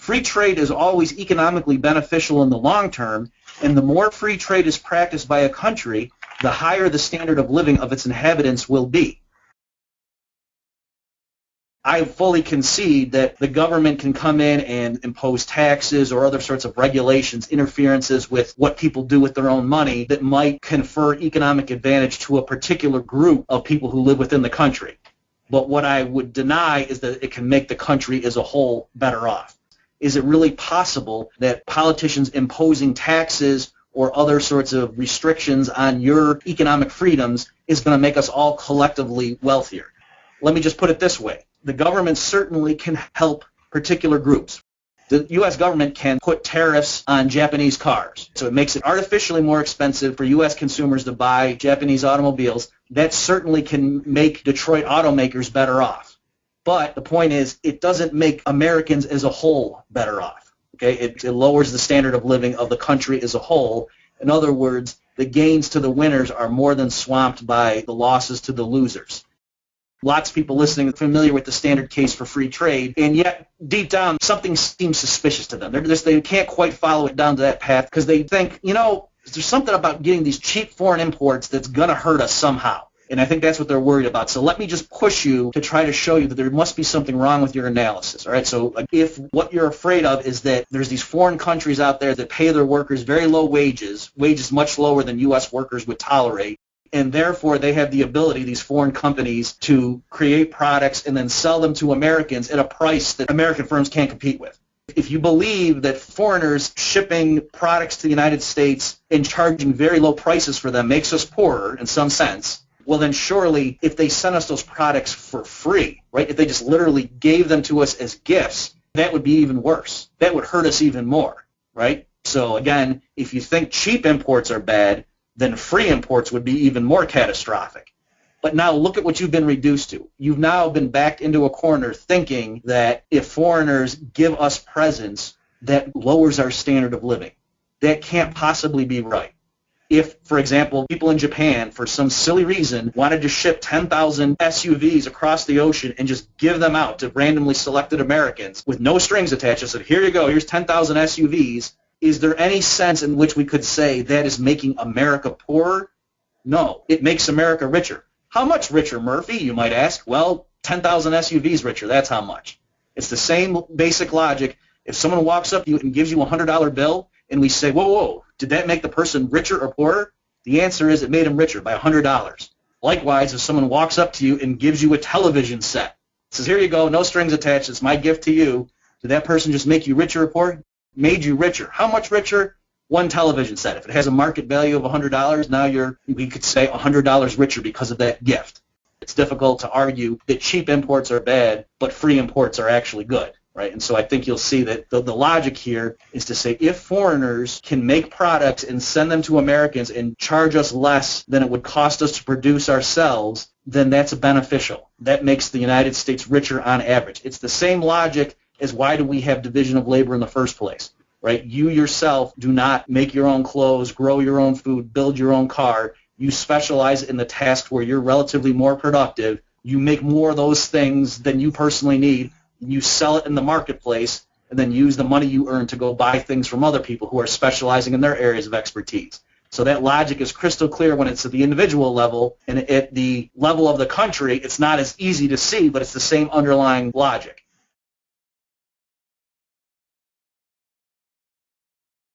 Free trade is always economically beneficial in the long term, and the more free trade is practiced by a country, the higher the standard of living of its inhabitants will be. I fully concede that the government can come in and impose taxes or other sorts of regulations, interferences with what people do with their own money that might confer economic advantage to a particular group of people who live within the country. But what I would deny is that it can make the country as a whole better off. Is it really possible that politicians imposing taxes or other sorts of restrictions on your economic freedoms is going to make us all collectively wealthier? Let me just put it this way. The government certainly can help particular groups. The U.S. government can put tariffs on Japanese cars, so it makes it artificially more expensive for U.S. consumers to buy Japanese automobiles. That certainly can make Detroit automakers better off. But the point is, it doesn't make Americans as a whole better off. Okay? It lowers the standard of living of the country as a whole. In other words, the gains to the winners are more than swamped by the losses to the losers. Lots of people listening are familiar with the standard case for free trade, and yet deep down something seems suspicious to them. They can't quite follow it down to that path because they think, there's something about getting these cheap foreign imports that's going to hurt us somehow. And I think that's what they're worried about. So let me just push you to try to show you that there must be something wrong with your analysis. All right. So if what you're afraid of is that there's these foreign countries out there that pay their workers very low wages much lower than U.S. workers would tolerate, and therefore they have the ability, these foreign companies, to create products and then sell them to Americans at a price that American firms can't compete with. If you believe that foreigners shipping products to the United States and charging very low prices for them makes us poorer in some sense, well then surely if they sent us those products for free, right, if they just literally gave them to us as gifts, that would be even worse. That would hurt us even more, right? So again, if you think cheap imports are bad, then free imports would be even more catastrophic. But now look at what you've been reduced to. You've now been backed into a corner thinking that if foreigners give us presents, that lowers our standard of living. That can't possibly be right. If, for example, people in Japan, for some silly reason, wanted to ship 10,000 SUVs across the ocean and just give them out to randomly selected Americans with no strings attached and said, here you go, here's 10,000 SUVs, is there any sense in which we could say that is making America poorer? No, it makes America richer. How much richer, Murphy, you might ask? Well, 10,000 SUVs richer, that's how much. It's the same basic logic. If someone walks up to you and gives you a $100 bill and we say, whoa, did that make the person richer or poorer? The answer is it made him richer by $100. Likewise, if someone walks up to you and gives you a television set, says, here you go, no strings attached, it's my gift to you, did that person just make you richer or poorer? Made you richer. How much richer? One television set. If it has a market value of $100, now we could say $100 richer because of that gift. It's difficult to argue that cheap imports are bad, but free imports are actually good, right? And so I think you'll see that the logic here is to say if foreigners can make products and send them to Americans and charge us less than it would cost us to produce ourselves, then that's beneficial. That makes the United States richer on average. It's the same logic as why do we have division of labor in the first place, right? You yourself do not make your own clothes, grow your own food, build your own car. You specialize in the task where you're relatively more productive. You make more of those things than you personally need. You sell it in the marketplace and then use the money you earn to go buy things from other people who are specializing in their areas of expertise. So that logic is crystal clear when it's at the individual level, and at the level of the country, it's not as easy to see, but it's the same underlying logic.